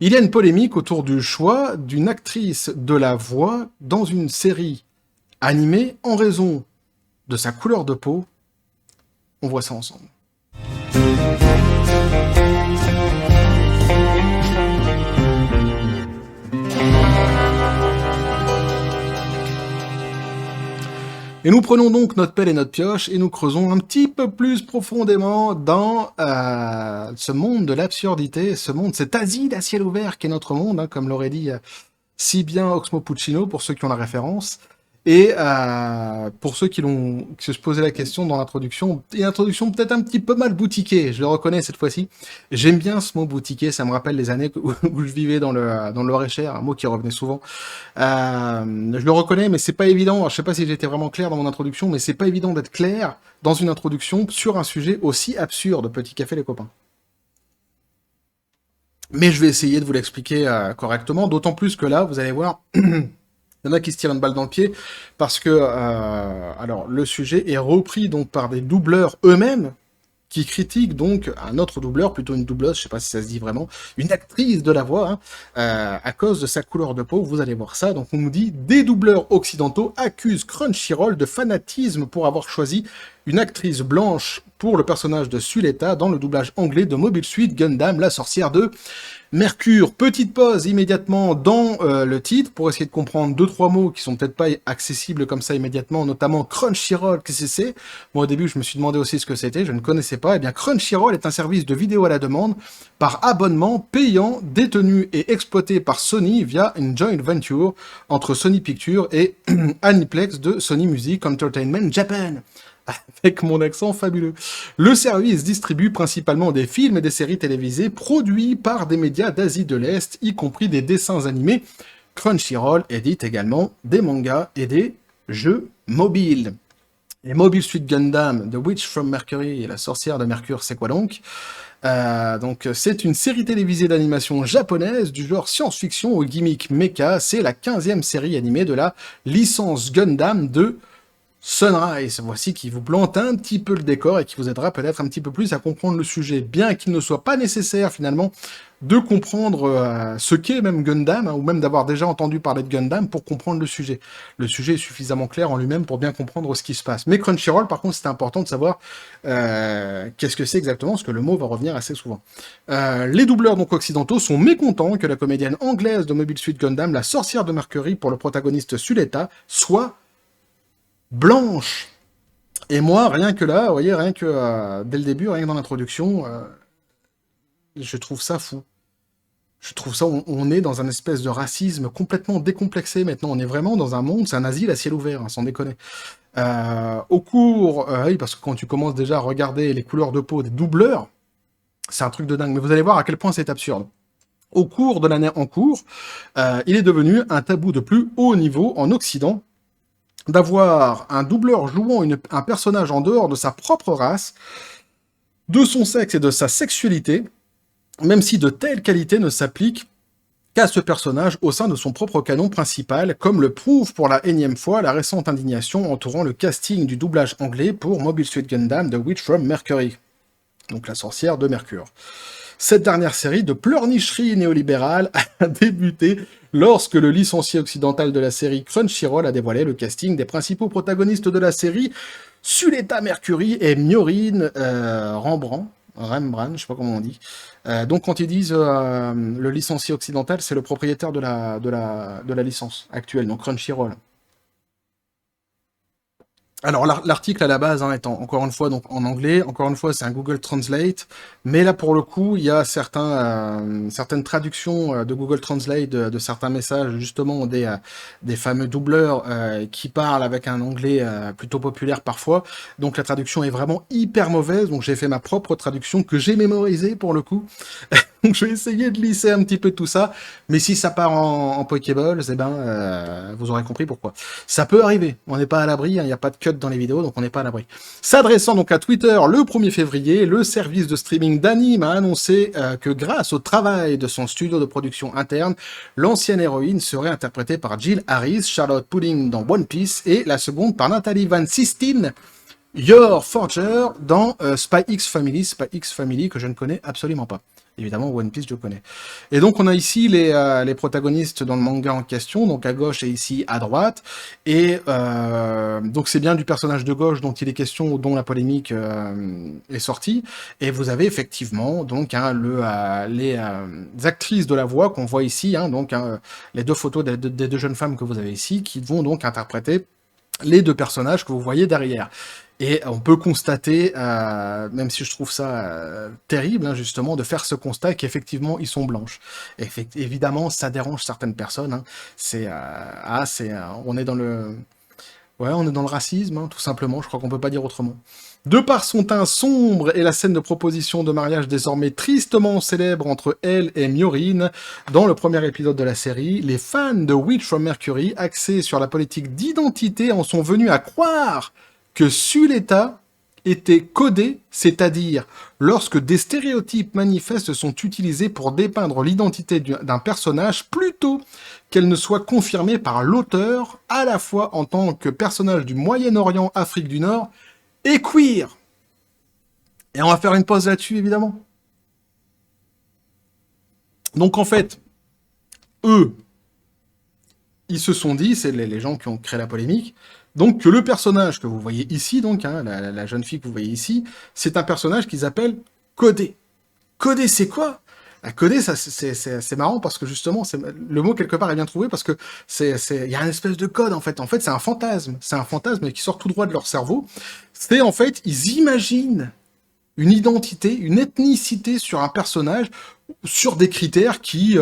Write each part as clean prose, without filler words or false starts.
Il y a une polémique autour du choix d'une actrice de la voix dans une série animée en raison de sa couleur de peau. On voit ça ensemble. Et nous prenons donc notre pelle et notre pioche et nous creusons un petit peu plus profondément dans ce monde de l'absurdité, ce monde, cette Asie à ciel ouvert qui est notre monde, hein, comme l'aurait dit si bien Oxmo Puccino, pour ceux qui ont la référence. Et pour ceux qui se posaient la question dans l'introduction, une introduction peut-être un petit peu mal boutiquée, je le reconnais cette fois-ci. J'aime bien ce mot boutiqué, ça me rappelle les années où je vivais dans le Loir-et-Cher, un mot qui revenait souvent. Je le reconnais, mais c'est pas évident. Alors, je sais pas si j'étais vraiment clair dans mon introduction, mais c'est pas évident d'être clair dans une introduction sur un sujet aussi absurde. Petit café les copains. Mais je vais essayer de vous l'expliquer correctement, d'autant plus que là, vous allez voir. Il y en a qui se tirent une balle dans le pied parce que alors le sujet est repris donc par des doubleurs eux-mêmes qui critiquent donc un autre doubleur, plutôt une doubleuse, je sais pas si ça se dit vraiment, une actrice de la voix, hein, à cause de sa couleur de peau. Vous allez voir ça. Donc on nous dit des doubleurs occidentaux accusent Crunchyroll de fanatisme pour avoir choisi une actrice blanche pour le personnage de Suletta dans le doublage anglais de Mobile Suit Gundam, la sorcière de Mercure. Petite pause immédiatement dans le titre pour essayer de comprendre 2-3 mots qui sont peut-être pas accessibles comme ça immédiatement, notamment Crunchyroll, qu'est-ce que c'est? Moi au début je me suis demandé aussi ce que c'était, je ne connaissais pas. Eh bien Crunchyroll est un service de vidéo à la demande par abonnement payant détenu et exploité par Sony via une joint venture entre Sony Pictures et Aniplex de Sony Music Entertainment Japan. Avec mon accent fabuleux. Le service distribue principalement des films et des séries télévisées produits par des médias d'Asie de l'Est, y compris des dessins animés. Crunchyroll édite également des mangas et des jeux mobiles. Et Mobile Suit Gundam, The Witch from Mercury et la sorcière de Mercure, c'est quoi donc c'est une série télévisée d'animation japonaise du genre science-fiction au gimmick mecha. C'est la 15e série animée de la licence Gundam de Sunrise, voici qui vous plante un petit peu le décor et qui vous aidera peut-être un petit peu plus à comprendre le sujet, bien qu'il ne soit pas nécessaire finalement de comprendre ce qu'est même Gundam, hein, ou même d'avoir déjà entendu parler de Gundam pour comprendre le sujet. Le sujet est suffisamment clair en lui-même pour bien comprendre ce qui se passe. Mais Crunchyroll, par contre, c'est important de savoir qu'est-ce que c'est exactement, parce que le mot va revenir assez souvent. Les doubleurs donc occidentaux sont mécontents que la comédienne anglaise de Mobile Suit Gundam, la sorcière de Mercury pour le protagoniste Suletta, soit blanche. Et moi, rien que là, vous voyez, rien que dès le début, rien que dans l'introduction, je trouve ça fou. Je trouve ça, on est dans un espèce de racisme complètement décomplexé maintenant. On est vraiment dans un monde, c'est un asile à ciel ouvert, hein, sans déconner. Au cours, oui, parce que quand tu commences déjà à regarder les couleurs de peau des doubleurs, c'est un truc de dingue. Mais vous allez voir à quel point c'est absurde. Au cours de l'année en cours, il est devenu un tabou de plus haut niveau en Occident d'avoir un doubleur jouant un personnage en dehors de sa propre race, de son sexe et de sa sexualité, même si de telles qualités ne s'appliquent qu'à ce personnage au sein de son propre canon principal, comme le prouve pour la énième fois la récente indignation entourant le casting du doublage anglais pour Mobile Suit Gundam The Witch from Mercury, donc la sorcière de Mercure. Cette dernière série de pleurnicherie néolibérale a débuté lorsque le licencié occidental de la série Crunchyroll a dévoilé le casting des principaux protagonistes de la série, Suletta Mercury et Myorine Rembrandt, je sais pas comment on dit. Donc quand ils disent le licencié occidental, c'est le propriétaire de la licence actuelle, donc Crunchyroll. Alors l'article à la base hein, étant encore une fois donc en anglais, encore une fois c'est un Google Translate, mais là pour le coup il y a certaines traductions de Google Translate de certains messages justement des fameux doubleurs qui parlent avec un anglais plutôt populaire parfois, donc la traduction est vraiment hyper mauvaise, donc j'ai fait ma propre traduction que j'ai mémorisée pour le coup. Donc je vais essayer de lisser un petit peu tout ça, mais si ça part en Pokéballs, eh ben, vous aurez compris pourquoi. Ça peut arriver, on n'est pas à l'abri, il n'y a pas de cut dans les vidéos, donc on n'est pas à l'abri. S'adressant donc à Twitter le 1er février, le service de streaming d'anime a annoncé que grâce au travail de son studio de production interne, l'ancienne héroïne serait interprétée par Jill Harris, Charlotte Pudding dans One Piece, et la seconde par Nathalie Van Sistine, Your Forger dans Spy X Family que je ne connais absolument pas. Évidemment, One Piece, je connais. Et donc, on a ici les protagonistes dans le manga en question, donc à gauche et ici à droite. Et donc, c'est bien du personnage de gauche dont il est question, dont la polémique est sortie. Et vous avez effectivement donc les actrices de la voix qu'on voit ici, donc les deux photos des deux jeunes femmes que vous avez ici, qui vont donc interpréter les deux personnages que vous voyez derrière. Et on peut constater, même si je trouve ça terrible, justement, de faire ce constat qu'effectivement, ils sont blanches. Évidemment, ça dérange certaines personnes. On est dans le... Ouais, on est dans le racisme, tout simplement, je crois qu'on peut pas dire autrement. De par son teint sombre et la scène de proposition de mariage désormais tristement célèbre entre elle et Myorine, dans le premier épisode de la série, les fans de Witch from Mercury, axés sur la politique d'identité, en sont venus à croire que Suletta était codée, c'est-à-dire lorsque des stéréotypes manifestes sont utilisés pour dépeindre l'identité d'un personnage plutôt qu'elle ne soit confirmée par l'auteur, à la fois en tant que personnage du Moyen-Orient, Afrique du Nord, et queer. Et on va faire une pause là-dessus, évidemment. Donc en fait, eux, ils se sont dit, c'est les gens qui ont créé la polémique, donc que le personnage que vous voyez ici, donc la jeune fille que vous voyez ici, c'est un personnage qu'ils appellent codé. Codé, c'est quoi? Codé, ça, c'est marrant parce que justement, le mot quelque part est bien trouvé parce que il y a une espèce de code en fait. En fait, c'est un fantasme. C'est un fantasme qui sort tout droit de leur cerveau. C'est en fait, ils imaginent une identité, une ethnicité sur un personnage, sur des critères qui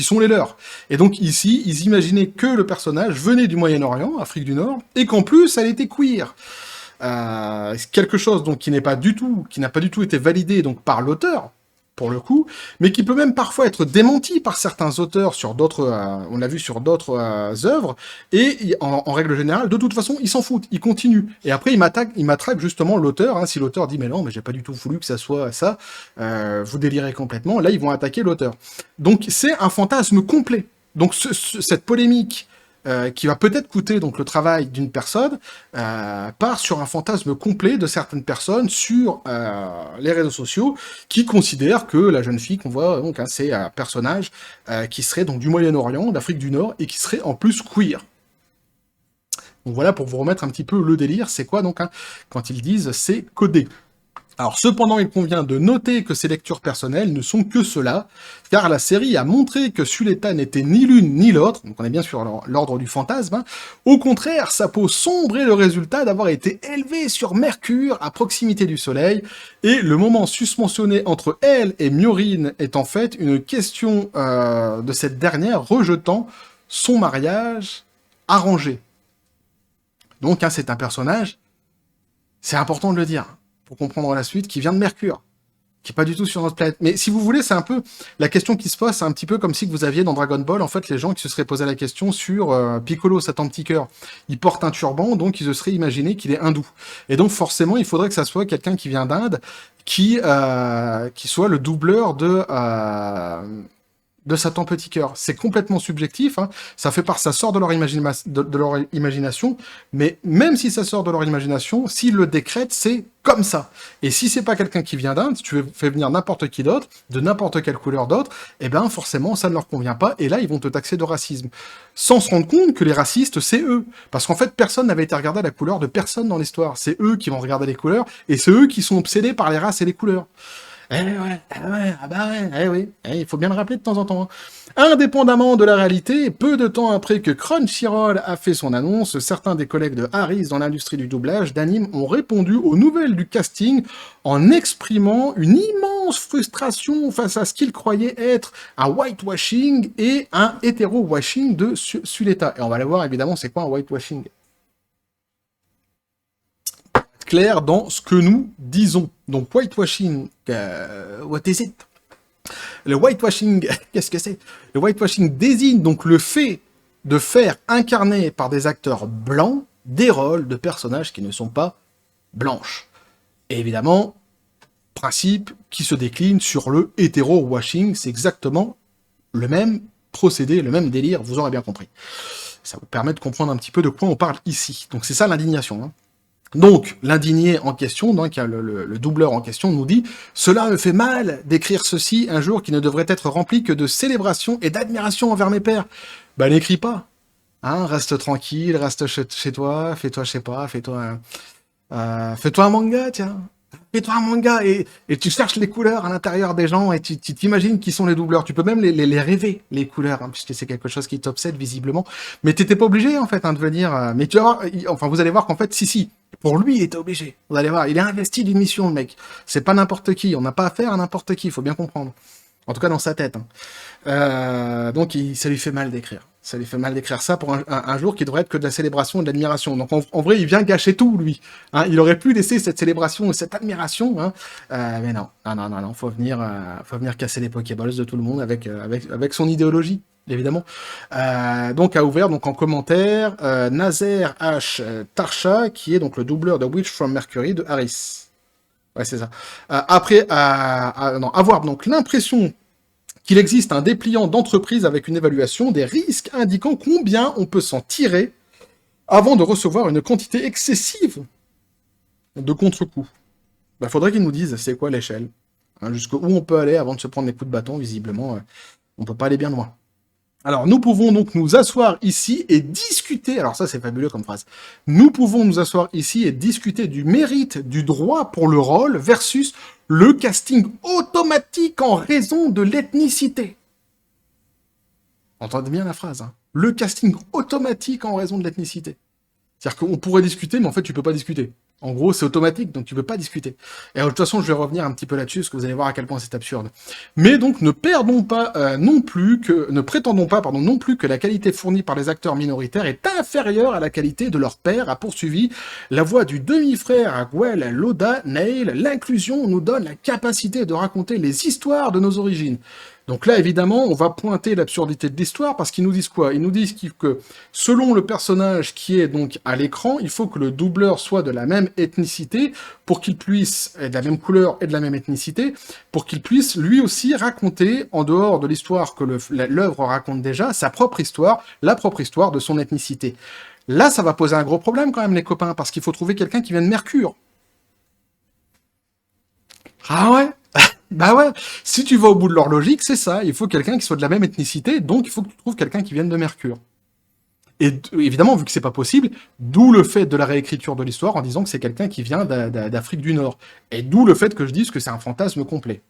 sont les leurs. Et donc ici, ils imaginaient que le personnage venait du Moyen-Orient, Afrique du Nord, et qu'en plus, elle était queer. Quelque chose donc qui n'a pas du tout été validé donc par l'auteur, pour le coup, mais qui peut même parfois être démenti par certains auteurs sur d'autres, on l'a vu sur d'autres œuvres, et en règle générale, de toute façon, ils s'en foutent, ils continuent. Et après, ils m'attaquent justement l'auteur, si l'auteur dit « mais non, mais j'ai pas du tout voulu que ça soit ça, vous délirez complètement », là, ils vont attaquer l'auteur. Donc, c'est un fantasme complet. Donc, cette polémique qui va peut-être coûter donc le travail d'une personne, part sur un fantasme complet de certaines personnes sur les réseaux sociaux qui considèrent que la jeune fille qu'on voit, donc, c'est un personnage qui serait donc du Moyen-Orient, d'Afrique du Nord, et qui serait en plus queer. Donc voilà, pour vous remettre un petit peu le délire, c'est quoi donc quand ils disent c'est codé. Alors cependant, il convient de noter que ces lectures personnelles ne sont que cela, car la série a montré que Suletta n'était ni l'une ni l'autre, donc on est bien sur l'ordre du fantasme, Au contraire, sa peau sombre est le résultat d'avoir été élevée sur Mercure, à proximité du Soleil, et le moment susmentionné entre elle et Myorine est en fait une question de cette dernière rejetant son mariage arrangé. Donc c'est un personnage, c'est important de le dire, pour comprendre la suite, qui vient de Mercure, qui est pas du tout sur notre planète. Mais si vous voulez, c'est un peu la question qui se pose, c'est un petit peu comme si vous aviez dans Dragon Ball, en fait, les gens qui se seraient posé la question sur Piccolo, Satan Petit Cœur. Il porte un turban, donc ils se seraient imaginé qu'il est hindou. Et donc forcément, il faudrait que ça soit quelqu'un qui vient d'Inde, qui soit le doubleur de Satan Petit Cœur. C'est complètement subjectif, ça sort de leur imagination, mais même si ça sort de leur imagination, s'ils le décrètent, c'est comme ça. Et si c'est pas quelqu'un qui vient d'Inde, si tu fais venir n'importe qui d'autre, de n'importe quelle couleur d'autre, eh ben forcément ça ne leur convient pas, et là ils vont te taxer de racisme. Sans se rendre compte que les racistes, c'est eux. Parce qu'en fait, personne n'avait été regarder la couleur de personne dans l'histoire. C'est eux qui vont regarder les couleurs, et c'est eux qui sont obsédés par les races et les couleurs. Oui, il faut bien le rappeler de temps en temps. Indépendamment de la réalité, peu de temps après que Crunchyroll a fait son annonce, certains des collègues de Harris dans l'industrie du doublage d'anime ont répondu aux nouvelles du casting en exprimant une immense frustration face à ce qu'ils croyaient être un whitewashing et un hétéro-washing de Suletta. Et on va aller voir évidemment c'est quoi un whitewashing. Clair dans ce que nous disons. Donc whitewashing, what is it? Le whitewashing, qu'est-ce que c'est? Le whitewashing désigne donc le fait de faire incarner par des acteurs blancs des rôles de personnages qui ne sont pas blanches. Et évidemment, principe qui se décline sur le hétéro-washing, c'est exactement le même procédé, le même délire, vous aurez bien compris. Ça vous permet de comprendre un petit peu de quoi on parle ici. Donc c'est ça l'indignation, Donc, l'indigné en question, donc le doubleur en question, nous dit « Cela me fait mal d'écrire ceci un jour qui ne devrait être rempli que de célébration et d'admiration envers mes pairs. » Bah, n'écris pas. Hein, reste tranquille, reste chez toi, fais-toi, je sais pas, fais-toi un manga, tiens. Fais-toi un manga et tu cherches les couleurs à l'intérieur des gens et tu t'imagines qui sont les doubleurs. Tu peux même les rêver, les couleurs, hein, puisque c'est quelque chose qui t'obsède visiblement. Mais t'étais pas obligé, en fait, hein, de venir... mais tu vas voir, enfin, vous allez voir qu'en fait, si, pour lui, il était obligé. Vous allez voir, il est investi d'une mission, le mec. C'est pas n'importe qui. On n'a pas affaire à n'importe qui, il faut bien comprendre. En tout cas, dans sa tête. Hein. Donc, ça lui fait mal d'écrire. Ça lui fait mal d'écrire ça pour un jour qui devrait être que de la célébration et de l'admiration. Donc, en vrai, il vient gâcher tout, lui. Hein, il aurait pu laisser cette célébration et cette admiration. Hein, mais non, faut venir casser les Pokéballs de tout le monde avec son idéologie, évidemment. Donc, a ouvert donc en commentaire Nazer H. Tarsha, qui est donc le doubleur de Witch from Mercury de Harris. Ouais, c'est ça. Après avoir donc l'impression qu'il existe un dépliant d'entreprise avec une évaluation des risques indiquant combien on peut s'en tirer avant de recevoir une quantité excessive de contre-coups. Il faudrait qu'ils nous disent c'est quoi l'échelle, hein, jusqu'où on peut aller avant de se prendre les coups de bâton, visiblement, on peut pas aller bien loin. Alors, nous pouvons donc nous asseoir ici et discuter, alors ça c'est fabuleux comme phrase, nous pouvons nous asseoir ici et discuter du mérite du droit pour le rôle versus le casting automatique en raison de l'ethnicité. Entendez bien la phrase, hein. Le casting automatique en raison de l'ethnicité. C'est-à-dire qu'on pourrait discuter, mais en fait tu peux pas discuter. En gros, c'est automatique, donc tu peux pas discuter. Et de toute façon, je vais revenir un petit peu là-dessus, parce que vous allez voir à quel point c'est absurde. Mais donc, ne prétendons pas non plus que la qualité fournie par les acteurs minoritaires est inférieure à la qualité de leur père, a poursuivi la voix du demi-frère à Gwel Loda Neil. L'inclusion nous donne la capacité de raconter les histoires de nos origines. Donc là, évidemment, on va pointer l'absurdité de l'histoire, parce qu'ils nous disent quoi? Ils nous disent que, selon le personnage qui est donc à l'écran, il faut que le doubleur soit de la même ethnicité, pour qu'il puisse, et de la même couleur et de la même ethnicité, pour qu'il puisse lui aussi raconter, en dehors de l'histoire que l'œuvre raconte déjà, sa propre histoire, la propre histoire de son ethnicité. Là, ça va poser un gros problème quand même, les copains, parce qu'il faut trouver quelqu'un qui vient de Mercure. Ah ouais? Bah ouais, si tu vas au bout de leur logique, c'est ça, il faut quelqu'un qui soit de la même ethnicité, donc il faut que tu trouves quelqu'un qui vienne de Mercure. Et évidemment, vu que c'est pas possible, d'où le fait de la réécriture de l'histoire en disant que c'est quelqu'un qui vient d'Afrique du Nord. Et d'où le fait que je dise que c'est un fantasme complet.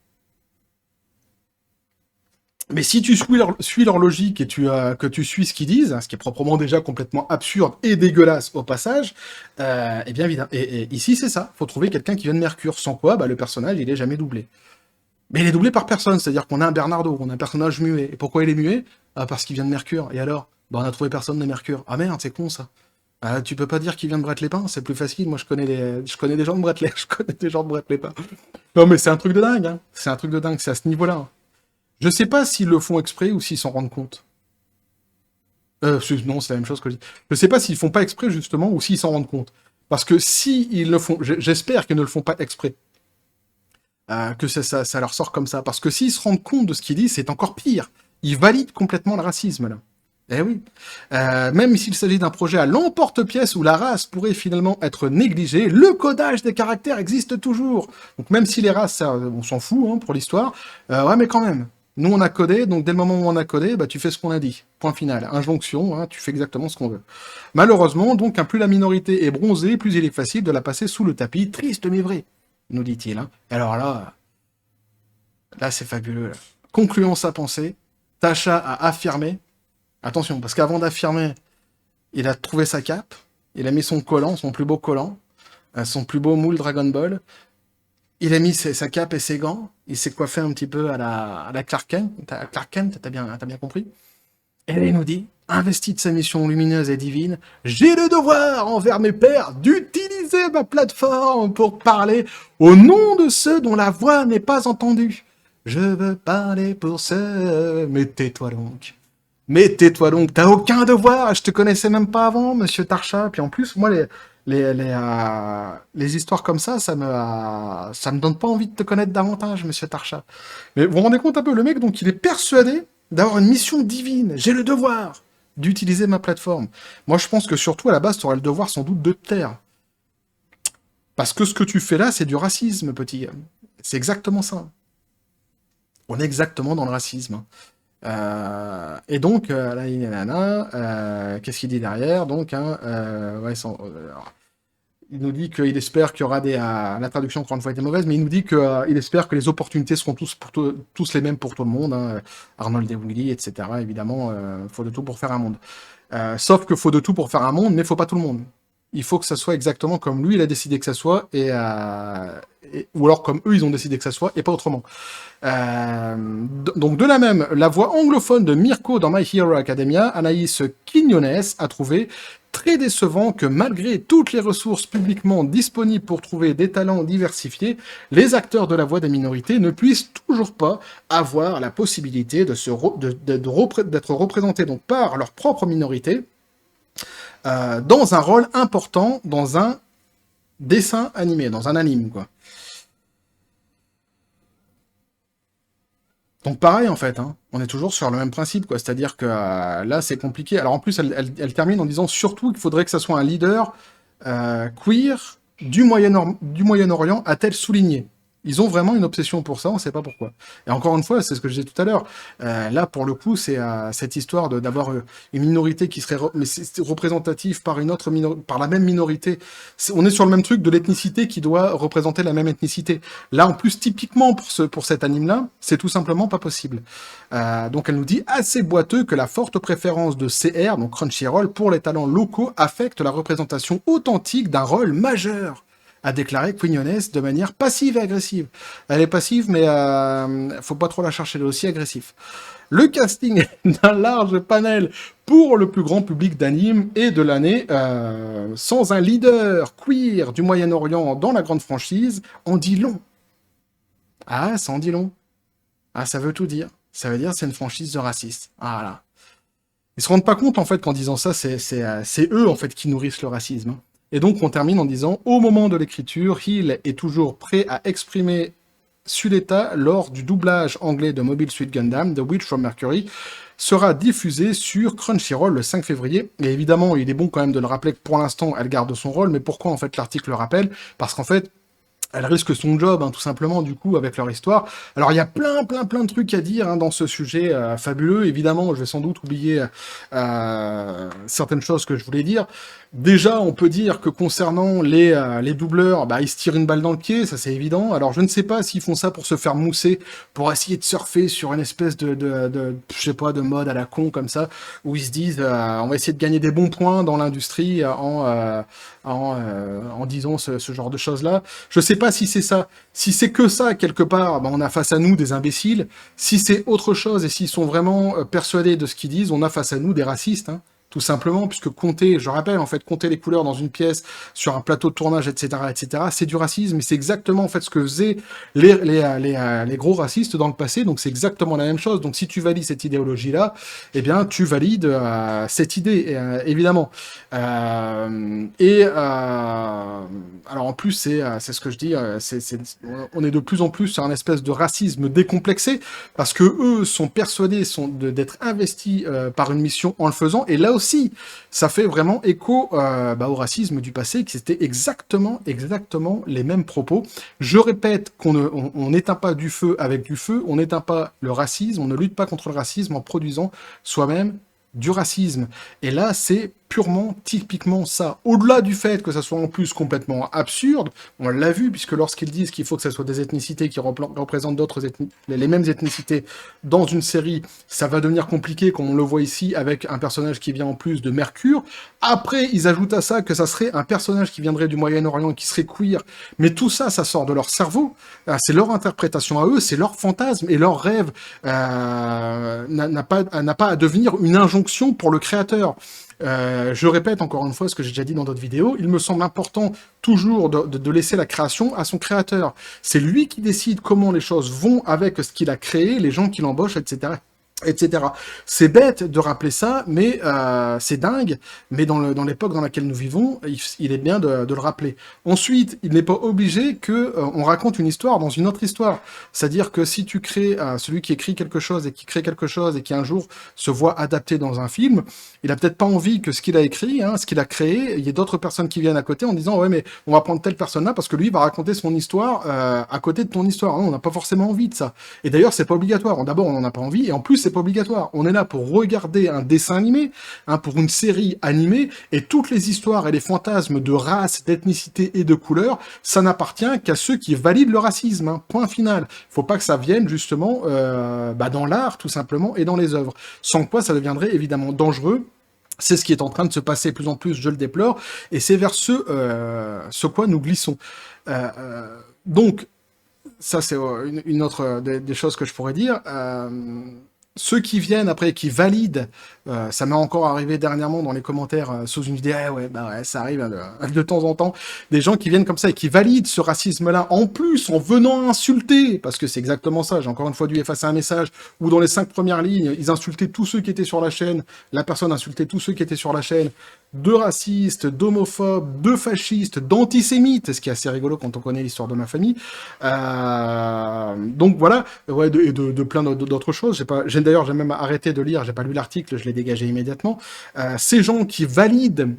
Mais si tu suis leur logique et que tu suis ce qu'ils disent, ce qui est proprement déjà complètement absurde et dégueulasse au passage, eh bien évidemment, et ici c'est ça, faut trouver quelqu'un qui vient de Mercure, sans quoi le personnage il est jamais doublé. Mais il est doublé par personne, c'est-à-dire qu'on a un Bernardo, on a un personnage muet. Et pourquoi il est muet? Parce qu'il vient de Mercure. Et alors? On a trouvé personne de Mercure. Ah merde, c'est con ça. Tu peux pas dire qu'il vient de Brett-les-Pins, c'est plus facile. Moi je connais des gens de Brett, je connais des gens de Brett-les-Pins. Non mais c'est un truc de dingue, hein. C'est un truc de dingue, c'est à ce niveau-là. Hein. Je sais pas s'ils le font exprès ou s'ils s'en rendent compte. Non, c'est la même chose que je dis. Je sais pas s'ils font pas exprès justement ou s'ils s'en rendent compte. Parce que si ils le font, j'espère qu'ils ne le font pas exprès. Que ça leur sort comme ça. Parce que s'ils se rendent compte de ce qu'ils disent, c'est encore pire. Ils valident complètement le racisme, là. Eh oui. Même s'il s'agit d'un projet à l'emporte-pièce où la race pourrait finalement être négligée, le codage des caractères existe toujours. Donc même si les races, ça, on s'en fout hein, pour l'histoire, ouais mais quand même. Nous on a codé, donc dès le moment où on a codé, tu fais ce qu'on a dit. Point final. Injonction, hein, tu fais exactement ce qu'on veut. Malheureusement, donc, plus la minorité est bronzée, plus il est facile de la passer sous le tapis. Triste mais vrai, nous dit-il. Hein. Alors là c'est fabuleux. Là. Concluant sa pensée, Tacha a affirmé. Attention, parce qu'avant d'affirmer, il a trouvé sa cape, il a mis son collant, son plus beau collant, son plus beau moule Dragon Ball, il a mis sa cape et ses gants, il s'est coiffé un petit peu à la Clark Kent, t'as bien compris. Et là, il nous dit, investi de sa mission lumineuse et divine, j'ai le devoir envers mes pairs d'utiliser ma plateforme pour parler au nom de ceux dont la voix n'est pas entendue. Je veux parler pour ceux... Mais tais-toi donc. Mais tais-toi donc, t'as aucun devoir, je te connaissais même pas avant, monsieur Tarsha. Puis en plus, moi, les histoires comme ça me donne pas envie de te connaître davantage, monsieur Tarsha. Mais vous vous rendez compte un peu, le mec, donc, il est persuadé d'avoir une mission divine. J'ai le devoir d'utiliser ma plateforme. Moi, je pense que surtout, à la base, tu aurais le devoir sans doute de te taire. Parce que ce que tu fais là, c'est du racisme, petit gars. C'est exactement ça. On est exactement dans le racisme. Et donc, là, qu'est-ce qu'il dit derrière? Donc, hein, il nous dit qu'il espère qu'il y aura des... la traduction, encore une fois, était mauvaise, mais il nous dit qu'il espère que les opportunités seront tous les mêmes pour tout le monde. Hein. Arnold et Willy, etc. Évidemment, faut de tout pour faire un monde. Sauf que faut de tout pour faire un monde, mais faut pas tout le monde. Il faut que ça soit exactement comme lui, il a décidé que ça soit, ou alors comme eux, ils ont décidé que ça soit, et pas autrement. Donc de la même, la voix anglophone de Mirko dans My Hero Academia, Anaïs Quiñones, a trouvé très décevant que malgré toutes les ressources publiquement disponibles pour trouver des talents diversifiés, les acteurs de la voix des minorités ne puissent toujours pas avoir la possibilité d'être représentés donc par leur propre minorité dans un rôle important dans un dessin animé, dans un anime, quoi. Donc pareil en fait, hein. On est toujours sur le même principe, quoi. C'est-à-dire que là c'est compliqué. Alors en plus elle termine en disant surtout qu'il faudrait que ça soit un leader queer du Moyen-Orient, a-t-elle souligné. Ils ont vraiment une obsession pour ça, on ne sait pas pourquoi. Et encore une fois, c'est ce que je disais tout à l'heure. Là, pour le coup, c'est cette histoire d'avoir une minorité qui serait représentative par une autre par la même minorité. On est sur le même truc de l'ethnicité qui doit représenter la même ethnicité. Là, en plus, typiquement pour cet anime-là, c'est tout simplement pas possible. Donc, elle nous dit assez boiteux que la forte préférence de CR, donc Crunchyroll, pour les talents locaux affecte la représentation authentique d'un rôle majeur, a déclaré Quiñones de manière passive et agressive. Elle est passive, mais faut pas trop la chercher, elle est aussi agressive. Le casting d'un large panel pour le plus grand public d'anime et de l'année, sans un leader queer du Moyen-Orient dans la grande franchise, en dit long. Ah, ça en dit long. Ah, ça veut tout dire. Ça veut dire que c'est une franchise de racistes. Ah là. Ils se rendent pas compte, en fait, qu'en disant ça, c'est eux, en fait, qui nourrissent le racisme. Et donc, on termine en disant « Au moment de l'écriture, Hill est toujours prêt à exprimer Suletta lors du doublage anglais de Mobile Suit Gundam, The Witch from Mercury, sera diffusé sur Crunchyroll le 5 février. Et évidemment, il est bon quand même de le rappeler que pour l'instant, elle garde son rôle. Mais pourquoi, en fait, l'article le rappelle? Parce qu'en fait, elle risque son job, hein, tout simplement, du coup, avec leur histoire. Alors, il y a plein de trucs à dire hein, dans ce sujet fabuleux. Évidemment, je vais sans doute oublier certaines choses que je voulais dire. Déjà, on peut dire que concernant les doubleurs, bah, ils se tirent une balle dans le pied, ça c'est évident. Alors, je ne sais pas s'ils font ça pour se faire mousser, pour essayer de surfer sur une espèce je sais pas, de mode à la con comme ça, où ils se disent, on va essayer de gagner des bons points dans l'industrie en disant ce genre de choses-là. Je sais pas si c'est ça. Si c'est que ça, quelque part, bah, on a face à nous des imbéciles. Si c'est autre chose et s'ils sont vraiment persuadés de ce qu'ils disent, on a face à nous des racistes, hein. Tout simplement, puisque compter, je rappelle, en fait, compter les couleurs dans une pièce, sur un plateau de tournage, etc., c'est du racisme, et c'est exactement, en fait, ce que faisaient les gros racistes dans le passé, donc c'est exactement la même chose. Donc si tu valides cette idéologie-là, eh bien, tu valides cette idée, évidemment. Alors, en plus, c'est ce que je dis, on est de plus en plus sur un espèce de racisme décomplexé, parce que eux sont persuadés d'être investis par une mission en le faisant, et là aussi, ça fait vraiment écho au racisme du passé, qui c'était exactement les mêmes propos. Je répète qu'on n'éteint pas du feu avec du feu, on n'éteint pas le racisme, on ne lutte pas contre le racisme en produisant soi-même du racisme. Et là, c'est purement, typiquement ça. Au-delà du fait que ça soit en plus complètement absurde, on l'a vu, puisque lorsqu'ils disent qu'il faut que ça soit des ethnicités qui représentent les mêmes ethnicités dans une série, ça va devenir compliqué, comme on le voit ici, avec un personnage qui vient en plus de Mercure. Après, ils ajoutent à ça que ça serait un personnage qui viendrait du Moyen-Orient et qui serait queer, mais tout ça, ça sort de leur cerveau, c'est leur interprétation à eux, c'est leur fantasme, et leur rêve n'a pas à devenir une injonction pour le créateur. Je répète encore une fois ce que j'ai déjà dit dans d'autres vidéos, il me semble important toujours de laisser la création à son créateur. C'est lui qui décide comment les choses vont avec ce qu'il a créé, les gens qui l'embauchent, etc., etc. C'est bête de rappeler ça, mais c'est dingue, mais dans l'époque dans laquelle nous vivons, il est bien de le rappeler. Ensuite, il n'est pas obligé que on raconte une histoire dans une autre histoire. C'est-à-dire que si tu crées, celui qui écrit quelque chose et qui crée quelque chose et qui un jour se voit adapté dans un film, il a peut-être pas envie que ce qu'il a écrit, ce qu'il a créé, il y ait d'autres personnes qui viennent à côté en disant ouais mais on va prendre telle personne-là parce que lui va raconter son histoire à côté de ton histoire. Non, on n'a pas forcément envie de ça. Et d'ailleurs, c'est pas obligatoire. D'abord, on n'en a pas envie, et en plus, c'est pas obligatoire. On est là pour regarder un dessin animé, pour une série animée, et toutes les histoires et les fantasmes de race, d'ethnicité et de couleur, ça n'appartient qu'à ceux qui valident le racisme. Point final. Faut pas que ça vienne justement dans l'art, tout simplement, et dans les œuvres. Sans quoi, ça deviendrait évidemment dangereux. C'est ce qui est en train de se passer de plus en plus, je le déplore, et c'est vers ce quoi nous glissons. Donc, ça, c'est une autre des choses que je pourrais dire. Ceux qui viennent après, qui valident, ça m'est encore arrivé dernièrement dans les commentaires sous une vidéo, ça arrive de temps en temps, des gens qui viennent comme ça et qui valident ce racisme-là, en plus, en venant insulter, parce que c'est exactement ça, j'ai encore une fois dû effacer un message, où dans les 5 premières lignes, ils insultaient tous ceux qui étaient sur la chaîne, la personne insultait tous ceux qui étaient sur la chaîne, de racistes, d'homophobes, de fascistes, d'antisémites, ce qui est assez rigolo quand on connaît l'histoire de ma famille. Donc voilà, ouais, et de plein d'autres choses. D'ailleurs, j'ai même arrêté de lire, j'ai pas lu l'article, je l'ai dégagé immédiatement. Ces gens qui valident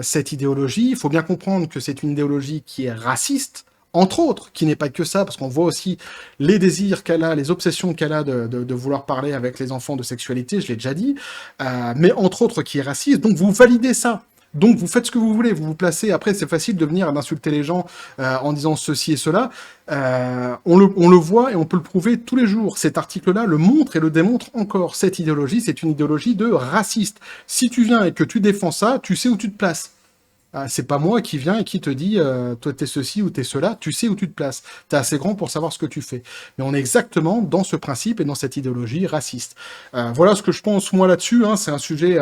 cette idéologie, il faut bien comprendre que c'est une idéologie qui est raciste, entre autres, qui n'est pas que ça, parce qu'on voit aussi les désirs qu'elle a, les obsessions qu'elle a de vouloir parler avec les enfants de sexualité, je l'ai déjà dit, mais entre autres qui est raciste, donc vous validez ça. Donc vous faites ce que vous voulez, vous vous placez, après c'est facile de venir d'insulter les gens en disant ceci et cela, on le voit et on peut le prouver tous les jours. Cet article-là le montre et le démontre encore. Cette idéologie, c'est une idéologie de raciste. Si tu viens et que tu défends ça, tu sais où tu te places. C'est pas moi qui viens et qui te dit toi t'es ceci ou t'es cela, tu sais où tu te places. T'es assez grand pour savoir ce que tu fais. Mais on est exactement dans ce principe et dans cette idéologie raciste. Voilà ce que je pense moi là-dessus. C'est un sujet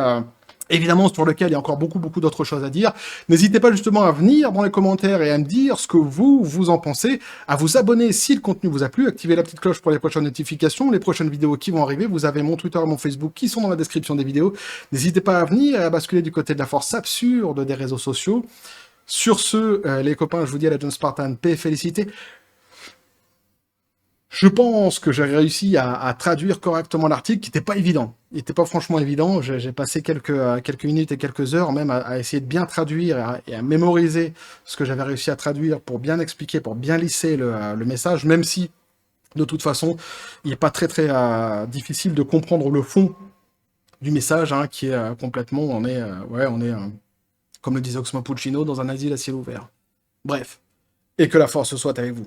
évidemment sur lequel il y a encore beaucoup d'autres choses à dire. N'hésitez pas justement à venir dans les commentaires et à me dire ce que vous en pensez, à vous abonner si le contenu vous a plu, activez la petite cloche pour les prochaines notifications, les prochaines vidéos qui vont arriver. Vous avez mon Twitter et mon Facebook qui sont dans la description des vidéos. N'hésitez pas à venir et à basculer du côté de la force absurde des réseaux sociaux. Sur ce, les copains, je vous dis à la John Spartan, paix et félicité. Je pense que j'ai réussi à traduire correctement l'article, qui n'était pas évident. Il n'était pas franchement évident. J'ai passé quelques minutes et quelques heures même à essayer de bien traduire et à mémoriser ce que j'avais réussi à traduire pour bien expliquer, pour bien lisser le message, même si, de toute façon, il n'est pas très difficile de comprendre le fond du message, qui est complètement, on est comme le disait Oxmo Puccino, dans un asile à ciel ouvert. Bref. Et que la force soit avec vous.